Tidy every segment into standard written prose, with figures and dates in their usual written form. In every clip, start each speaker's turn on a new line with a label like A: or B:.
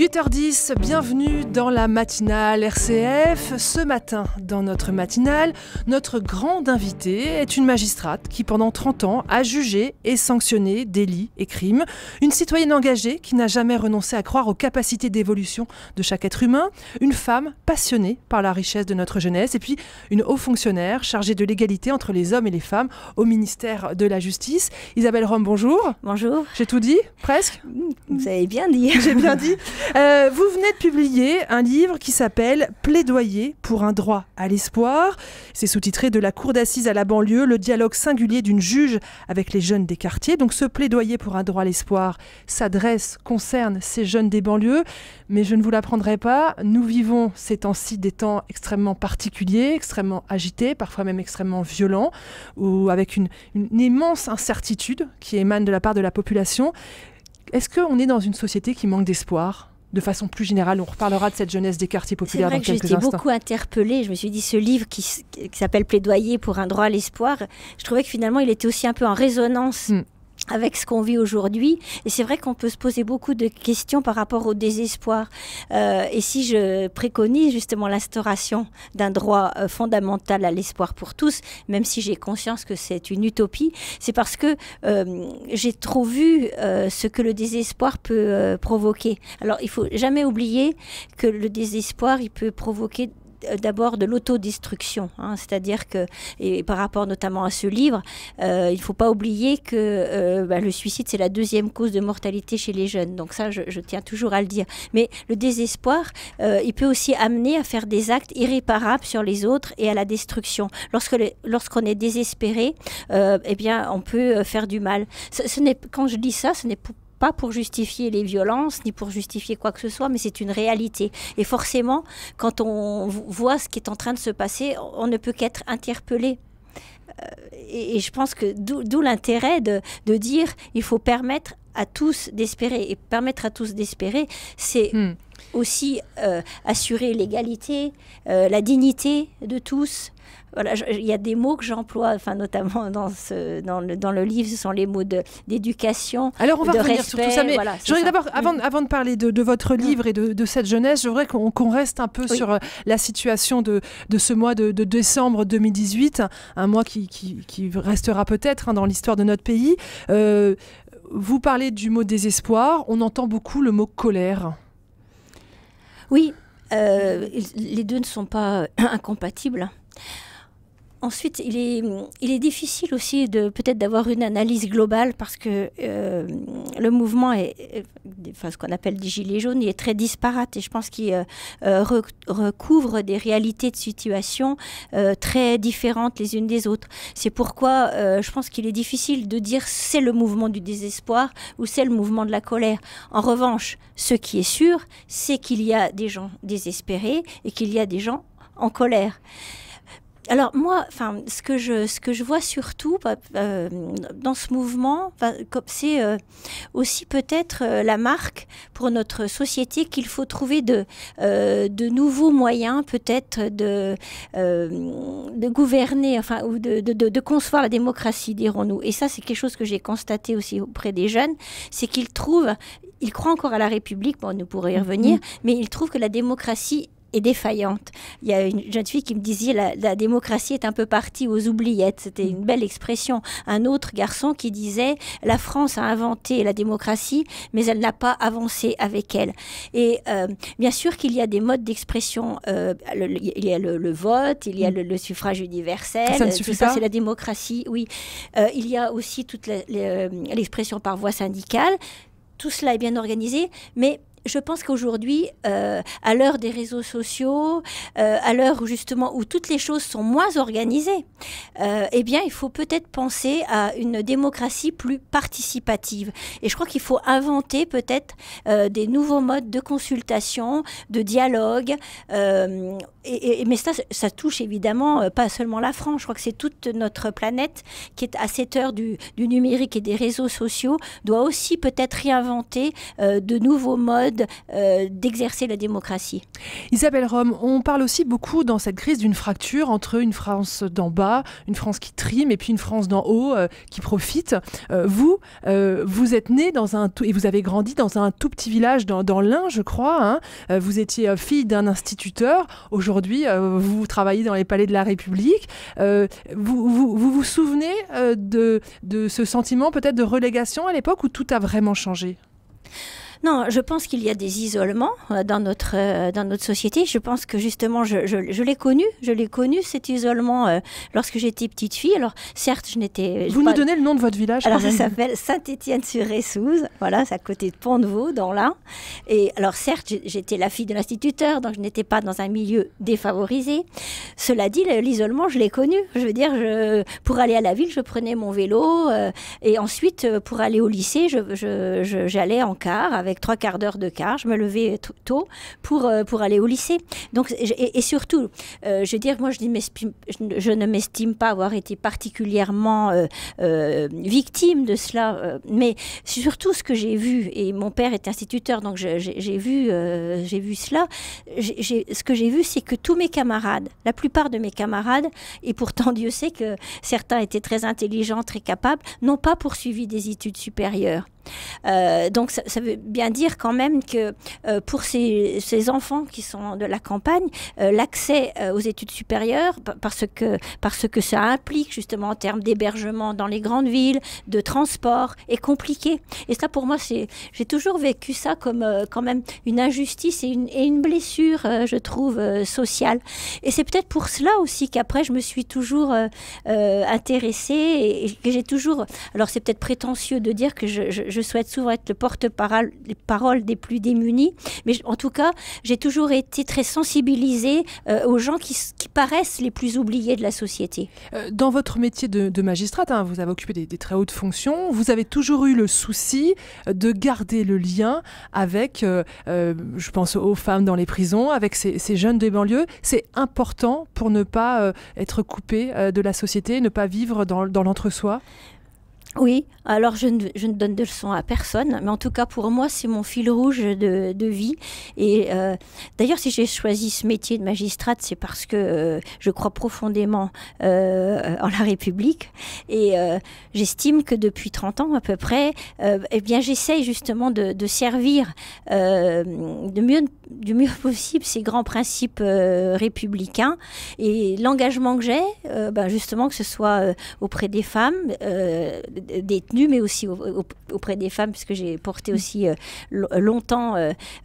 A: 8h10, bienvenue dans la matinale RCF. Ce matin, dans notre matinale, notre grande invitée est une magistrate qui, pendant 30 ans, a jugé et sanctionné délits et crimes. Une citoyenne engagée qui n'a jamais renoncé à croire aux capacités d'évolution de chaque être humain. Une femme passionnée par la richesse de notre jeunesse. Et puis, une haut fonctionnaire chargée de l'égalité entre les hommes et les femmes au ministère de la Justice. Isabelle Rome, bonjour.
B: Bonjour.
A: J'ai tout dit, presque.
B: Vous avez bien dit.
A: J'ai bien dit. Vous venez de publier un livre qui s'appelle « Plaidoyer pour un droit à l'espoir ». C'est sous-titré « De la cour d'assises à la banlieue, le dialogue singulier d'une juge avec les jeunes des quartiers ». Donc ce plaidoyer pour un droit à l'espoir concerne ces jeunes des banlieues. Mais je ne vous l'apprendrai pas, nous vivons ces temps-ci des temps extrêmement particuliers, extrêmement agités, parfois même extrêmement violents, ou avec une immense incertitude qui émane de la part de la population. Est-ce qu'on est dans une société qui manque d'espoir ? De façon plus générale, on reparlera de cette jeunesse des quartiers populaires dans quelques instants.
B: C'est vrai que j'étais beaucoup interpellée. Je me suis dit, ce livre qui s'appelle « Plaidoyer pour un droit à l'espoir », je trouvais que finalement, il était aussi un peu en résonance avec ce qu'on vit aujourd'hui. Et c'est vrai qu'on peut se poser beaucoup de questions par rapport au désespoir. Et si je préconise justement l'instauration d'un droit fondamental à l'espoir pour tous, même si j'ai conscience que c'est une utopie, c'est parce que j'ai trop vu ce que le désespoir peut provoquer. Alors, il ne faut jamais oublier que le désespoir, il peut provoquer d'abord de l'autodestruction, c'est-à-dire que, et par rapport notamment à ce livre, il ne faut pas oublier que le suicide, c'est la deuxième cause de mortalité chez les jeunes. Donc ça, je tiens toujours à le dire. Mais le désespoir, il peut aussi amener à faire des actes irréparables sur les autres et à la destruction. Lorsqu'on est désespéré, eh bien, on peut faire du mal. Quand je dis ça, ce n'est pas pour justifier les violences, ni pour justifier quoi que ce soit, mais c'est une réalité. Et forcément, quand on voit ce qui est en train de se passer, on ne peut qu'être interpellé. Et je pense que d'où l'intérêt de dire il faut permettre à tous d'espérer. Et permettre à tous d'espérer, c'est aussi assurer l'égalité, la dignité de tous. Voilà, il y a des mots que j'emploie, enfin, notamment dans le livre, ce sont les mots d'éducation, de respect.
A: Alors on va revenir sur tout ça, mais
B: voilà,
A: je voudrais d'abord, avant de parler de votre livre et de cette jeunesse, je voudrais qu'on reste un peu sur la situation de ce mois de décembre 2018, un mois qui restera peut-être dans l'histoire de notre pays. Vous parlez du mot désespoir, on entend beaucoup le mot colère.
B: Oui, les deux ne sont pas incompatibles. Ensuite, il est difficile aussi peut-être d'avoir une analyse globale parce que le mouvement ce qu'on appelle des gilets jaunes, il est très disparate et je pense qu'il recouvre des réalités de situation très différentes les unes des autres. C'est pourquoi je pense qu'il est difficile de dire c'est le mouvement du désespoir ou c'est le mouvement de la colère. En revanche, ce qui est sûr, c'est qu'il y a des gens désespérés et qu'il y a des gens en colère. Alors moi, ce que je vois surtout dans ce mouvement, c'est aussi peut-être la marque pour notre société qu'il faut trouver de nouveaux moyens peut-être de gouverner, ou de concevoir la démocratie, dirons-nous. Et ça, c'est quelque chose que j'ai constaté aussi auprès des jeunes, c'est qu'ils croient encore à la République, bon, nous pourrons y revenir, mais ils trouvent que la démocratie est défaillante. Il y a une jeune fille qui me disait la démocratie est un peu partie aux oubliettes. C'était une belle expression. Un autre garçon qui disait la France a inventé la démocratie, mais elle n'a pas avancé avec elle. Et bien sûr qu'il y a des modes d'expression. Il y a le vote, il y a le suffrage universel.
A: Ça ne suffit
B: tout
A: pas.
B: Ça, c'est la démocratie. Oui. Il y a aussi toute l'expression par voie syndicale. Tout cela est bien organisé, mais je pense qu'aujourd'hui, à l'heure des réseaux sociaux, à l'heure où toutes les choses sont moins organisées, eh bien, il faut peut-être penser à une démocratie plus participative. Et je crois qu'il faut inventer peut-être des nouveaux modes de consultation, de dialogue. Mais ça touche évidemment pas seulement la France. Je crois que c'est toute notre planète qui est à cette heure du numérique et des réseaux sociaux, doit aussi peut-être réinventer de nouveaux modes d'exercer la démocratie.
A: Isabelle Rome, on parle aussi beaucoup dans cette crise d'une fracture entre une France d'en bas, une France qui trime et puis une France d'en haut qui profite. Vous êtes né et vous avez grandi dans un tout petit village dans l'Ain, je crois. Hein. Vous étiez fille d'un instituteur. Aujourd'hui, vous travaillez dans les palais de la République. Vous souvenez de ce sentiment peut-être de relégation à l'époque où tout a vraiment changé?
B: Non, je pense qu'il y a des isolements dans notre société. Je pense que justement, je l'ai connu cet isolement lorsque j'étais petite fille. Alors certes, je n'étais...
A: Vous nous donnez le nom de votre village?
B: Alors ça s'appelle Saint-Étienne-sur-Ressouze. Voilà, c'est à côté de Pont-de-Vaux, dans l'Ain. Et alors certes, j'étais la fille de l'instituteur, donc je n'étais pas dans un milieu défavorisé. Cela dit, l'isolement, je l'ai connu. Je veux dire, pour aller à la ville, je prenais mon vélo et ensuite, pour aller au lycée, j'allais en car avec 3 quarts d'heure de car. Je me levais tôt pour aller au lycée. Donc, et surtout, je veux dire, moi, je ne m'estime pas avoir été particulièrement victime de cela, mais surtout ce que j'ai vu, et mon père est instituteur, donc j'ai vu cela. Ce que j'ai vu, c'est que tous mes camarades, la plupart de mes camarades, et pourtant Dieu sait que certains étaient très intelligents, très capables, n'ont pas poursuivi des études supérieures. Donc ça veut bien dire quand même que pour ces enfants qui sont de la campagne, l'accès aux études supérieures, parce que ça implique justement en termes d'hébergement dans les grandes villes, de transport, est compliqué. Et ça pour moi, j'ai toujours vécu ça comme quand même une injustice et une blessure, je trouve, sociale. Et c'est peut-être pour cela aussi qu'après je me suis toujours intéressée et que j'ai toujours... Alors c'est peut-être prétentieux de dire que je souhaite souvent être le porte-parole des plus démunis, mais en tout cas, j'ai toujours été très sensibilisée aux gens qui paraissent les plus oubliés de la société.
A: Dans votre métier de magistrate, hein, vous avez occupé des très hautes fonctions, vous avez toujours eu le souci de garder le lien avec, je pense aux femmes dans les prisons, avec ces jeunes des banlieues. C'est important pour ne pas être coupé de la société, ne pas vivre dans l'entre-soi?
B: Oui, alors je ne donne de leçons à personne, mais en tout cas pour moi c'est mon fil rouge de vie. Et d'ailleurs si j'ai choisi ce métier de magistrate, c'est parce que je crois profondément en la République. Et j'estime que depuis 30 ans à peu près, eh bien j'essaye justement de servir du mieux possible ces grands principes républicains. Et l'engagement que j'ai, justement que ce soit auprès des femmes, détenues, mais aussi auprès des femmes, puisque j'ai porté aussi longtemps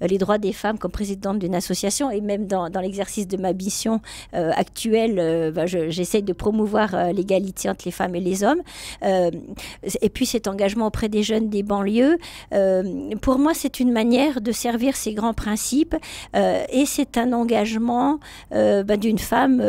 B: les droits des femmes comme présidente d'une association, et même dans l'exercice de ma mission actuelle, j'essaie de promouvoir l'égalité entre les femmes et les hommes. Et puis cet engagement auprès des jeunes des banlieues, pour moi c'est une manière de servir ces grands principes, et c'est un engagement d'une femme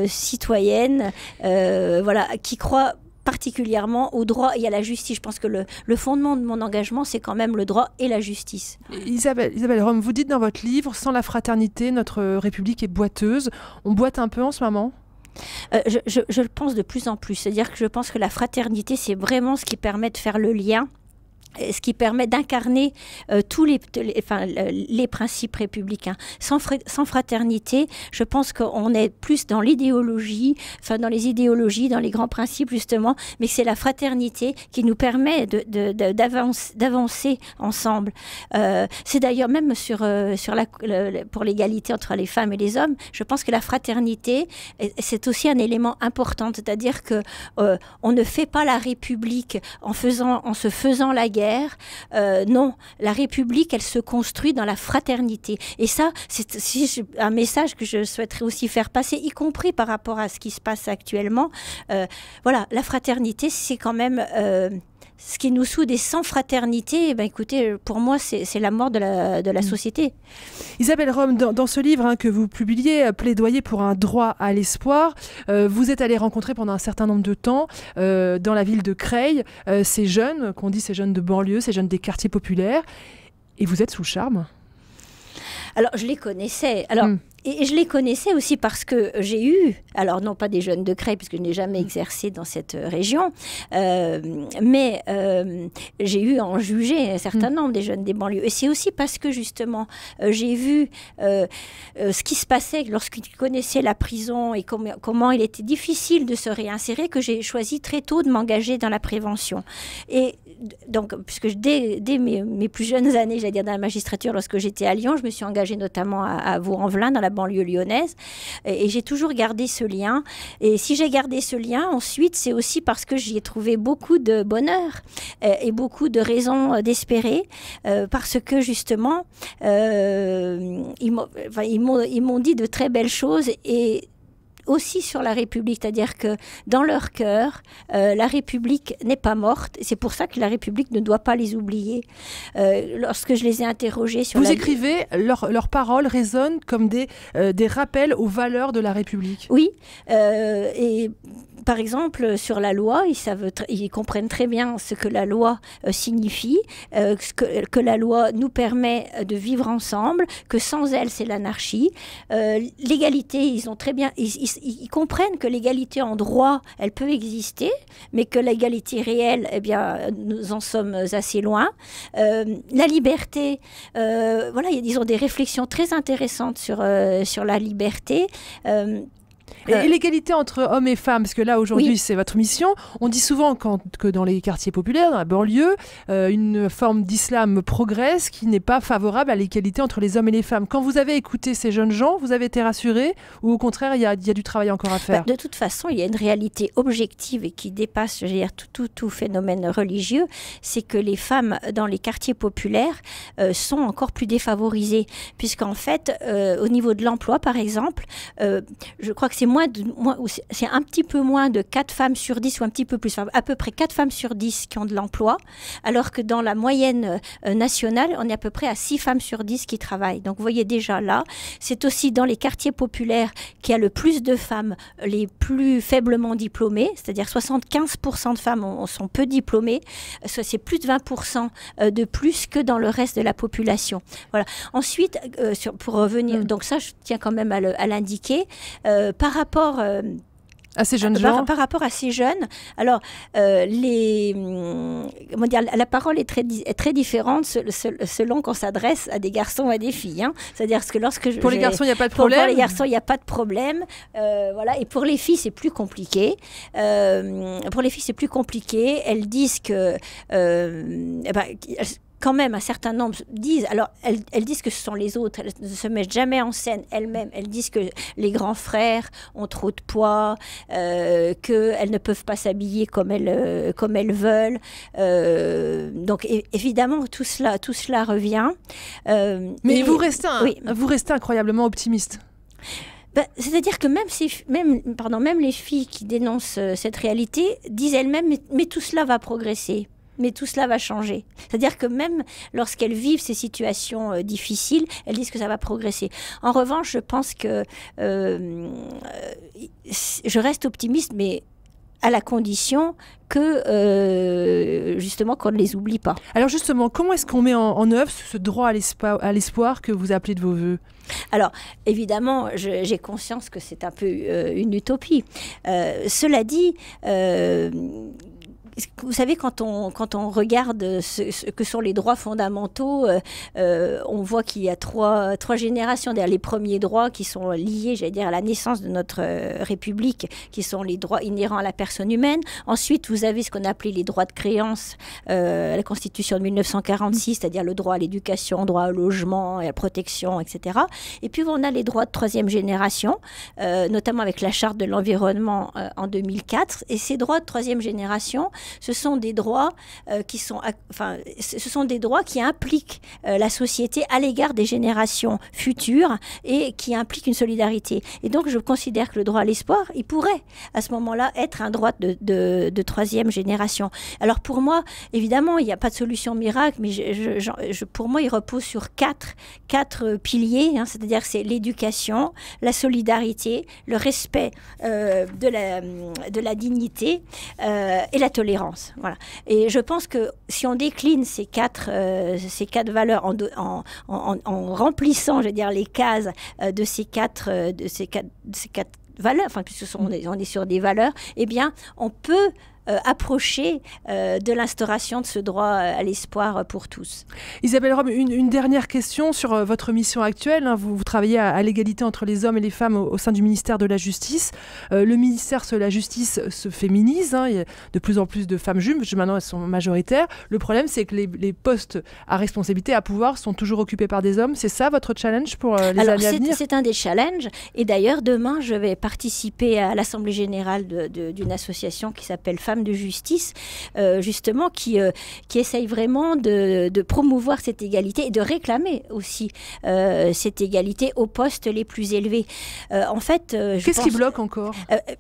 B: citoyenne, voilà, qui croit particulièrement au droit et à la justice. Je pense que le fondement de mon engagement, c'est quand même le droit et la justice.
A: Isabelle Rome, vous dites dans votre livre, sans la fraternité, notre République est boiteuse. On boite un peu en ce moment ?
B: Je le pense de plus en plus. C'est-à-dire que je pense que la fraternité, c'est vraiment ce qui permet de faire le lien, ce qui permet d'incarner tous les principes républicains. Sans fraternité, je pense qu'on est plus dans l'idéologie, dans les idéologies, dans les grands principes justement, mais c'est la fraternité qui nous permet d'avancer ensemble. C'est d'ailleurs même pour l'égalité entre les femmes et les hommes, je pense que la fraternité, c'est aussi un élément important, c'est-à-dire que on ne fait pas la République en se faisant la guerre. Non, la République, elle se construit dans la fraternité. Et ça, c'est un message que je souhaiterais aussi faire passer, y compris par rapport à ce qui se passe actuellement. Voilà, la fraternité, c'est quand même... ce qui nous soude, et sans fraternité, écoutez, pour moi, c'est la mort de la société.
A: Isabelle Rome, dans ce livre que vous publiez, Plaidoyer pour un droit à l'espoir, vous êtes allée rencontrer pendant un certain nombre de temps, dans la ville de Creil, ces jeunes, qu'on dit ces jeunes de banlieue, ces jeunes des quartiers populaires, et vous êtes sous le charme.
B: Alors, je les connaissais. Alors, et je les connaissais aussi parce que j'ai eu, alors non pas des jeunes de Creil, puisque je n'ai jamais exercé dans cette région, mais j'ai eu à en juger un certain nombre des jeunes des banlieues. Et c'est aussi parce que justement, j'ai vu ce qui se passait lorsqu'ils connaissaient la prison et comment il était difficile de se réinsérer, que j'ai choisi très tôt de m'engager dans la prévention. Et donc, puisque dès mes plus jeunes années, j'allais dire dans la magistrature, lorsque j'étais à Lyon, je me suis engagée notamment à Vaux-en-Velin, dans la banlieue lyonnaise, et j'ai toujours gardé ce lien. Et si j'ai gardé ce lien, ensuite, c'est aussi parce que j'y ai trouvé beaucoup de bonheur et beaucoup de raisons d'espérer, parce que justement, ils m'ont dit de très belles choses et aussi sur la République, c'est-à-dire que dans leur cœur, la République n'est pas morte. C'est pour ça que la République ne doit pas les oublier. Lorsque je les ai interrogés sur
A: Vous écrivez, leurs paroles résonnent comme des rappels aux valeurs de la République.
B: Oui, et par exemple, sur la loi, ils comprennent très bien ce que la loi signifie, que la loi nous permet de vivre ensemble, que sans elle, c'est l'anarchie. L'égalité, ils ont très bien, ils comprennent que l'égalité en droit, elle peut exister, mais que l'égalité réelle, eh bien, nous en sommes assez loin. La liberté, voilà, ils ont des réflexions très intéressantes sur la liberté.
A: Et l'égalité entre hommes et femmes, parce que là aujourd'hui c'est votre mission, on dit souvent que dans les quartiers populaires, dans la banlieue, une forme d'islam progresse qui n'est pas favorable à l'égalité entre les hommes et les femmes. Quand vous avez écouté ces jeunes gens, vous avez été rassuré ou au contraire il y a du travail encore à faire?
B: De toute façon, il y a une réalité objective et qui dépasse, je veux dire, tout phénomène religieux, c'est que les femmes dans les quartiers populaires sont encore plus défavorisées, puisqu'en fait, au niveau de l'emploi par exemple, je crois que c'est c'est un petit peu moins de 4 femmes sur 10 ou un petit peu plus, enfin, à peu près 4 femmes sur 10 qui ont de l'emploi, alors que dans la moyenne nationale, on est à peu près à 6 femmes sur 10 qui travaillent. Donc vous voyez déjà là, c'est aussi dans les quartiers populaires qu'il y a le plus de femmes les plus faiblement diplômées, c'est-à-dire 75% de femmes sont peu diplômées, c'est plus de 20% de plus que dans le reste de la population. Voilà. Ensuite, pour revenir, donc ça je tiens quand même à l'indiquer, par rapport
A: à ces jeunes gens.
B: Par rapport à ces jeunes, alors comment dire, la parole est très différente selon qu'on s'adresse à des garçons ou à des filles. Hein. C'est-à-dire que
A: pour les garçons, il n'y a pas de problème.
B: Pour les garçons, il n'y a pas de problème. Voilà. Et pour les filles, c'est plus compliqué. Pour les filles, c'est plus compliqué. Elles disent que quand même, un certain nombre disent, alors elles disent que ce sont les autres, elles ne se mettent jamais en scène elles-mêmes, elles disent que les grands frères ont trop de poids, qu'elles ne peuvent pas s'habiller comme elles veulent. Donc évidemment, tout cela revient.
A: Mais vous restez incroyablement optimiste.
B: C'est-à-dire que même les filles qui dénoncent cette réalité disent elles-mêmes, mais tout cela va progresser. Mais tout cela va changer. C'est-à-dire que même lorsqu'elles vivent ces situations difficiles, elles disent que ça va progresser. En revanche, je pense que je reste optimiste, mais à la condition que, justement, qu'on ne les oublie pas.
A: Alors justement, comment est-ce qu'on met en œuvre ce droit à l'espoir que vous appelez de vos voeux?
B: Alors, évidemment, j'ai conscience que c'est un peu une utopie. Cela dit, vous savez, quand on regarde ce que sont les droits fondamentaux, on voit qu'il y a trois générations. D'ailleurs, les premiers droits qui sont liés, j'allais dire, à la naissance de notre République, qui sont les droits inhérents à la personne humaine. Ensuite, vous avez ce qu'on appelait les droits de créance, la Constitution de 1946, c'est-à-dire le droit à l'éducation, droit au logement, à la protection, etc. Et puis, on a les droits de troisième génération, notamment avec la Charte de l'environnement en 2004. Et ces droits de troisième génération, ce sont des droits qui impliquent la société à l'égard des générations futures et qui impliquent une solidarité. Et donc, je considère que le droit à l'espoir, il pourrait, à ce moment-là, être un droit de troisième génération. Alors, pour moi, évidemment, il n'y a pas de solution miracle, mais pour moi, il repose sur quatre piliers, hein, c'est-à-dire c'est l'éducation, la solidarité, le respect de la dignité et la tolérance. tolérance. Voilà. Et je pense que si on décline ces quatre valeurs en remplissant, je veux dire, les cases de ces quatre valeurs, enfin puisque on est sur des valeurs, eh bien, on peut approcher de l'instauration de ce droit à l'espoir pour tous.
A: Isabelle Rome, une dernière question sur votre mission actuelle. Vous travaillez à l'égalité entre les hommes et les femmes au sein du ministère de la Justice. Le ministère de la Justice se féminise. Il y a de plus en plus de femmes juges. Maintenant, elles sont majoritaires. Le problème, c'est que les postes à responsabilité, à pouvoir, sont toujours occupés par des hommes. C'est ça votre challenge pour les années à venir?
B: C'est un des challenges. Et d'ailleurs, demain, je vais participer à l'Assemblée générale d'une association qui s'appelle Femmes de Justice, justement, qui essaye vraiment de promouvoir cette égalité et de réclamer aussi cette égalité aux postes les plus élevés. En fait,
A: qu'est-ce qui bloque encore?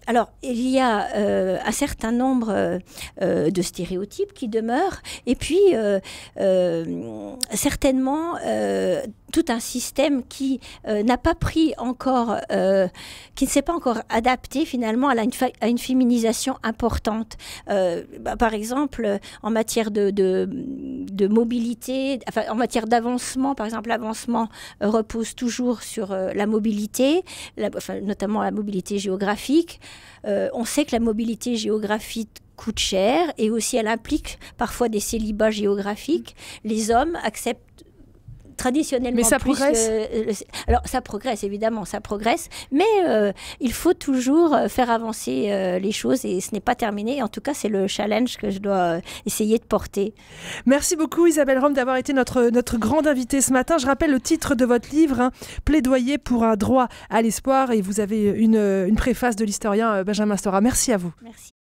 B: Alors, il y a un certain nombre de stéréotypes qui demeurent, et puis certainement tout un système qui n'a pas pris encore, qui ne s'est pas encore adapté finalement à une féminisation importante. Par exemple, en matière de mobilité, enfin, en matière d'avancement, par exemple, l'avancement repose toujours sur la mobilité, notamment la mobilité géographique. On sait que la mobilité géographique coûte cher et aussi elle implique parfois des célibats géographiques. Les hommes acceptent traditionnellement.
A: Mais ça
B: plus
A: progresse.
B: Alors ça progresse, évidemment, ça progresse, mais il faut toujours faire avancer les choses et ce n'est pas terminé. En tout cas, c'est le challenge que je dois essayer de porter.
A: Merci beaucoup Isabelle Rome d'avoir été notre grande invitée ce matin. Je rappelle le titre de votre livre, Plaidoyer pour un droit à l'espoir, et vous avez une préface de l'historien Benjamin Stora. Merci à vous.
B: Merci.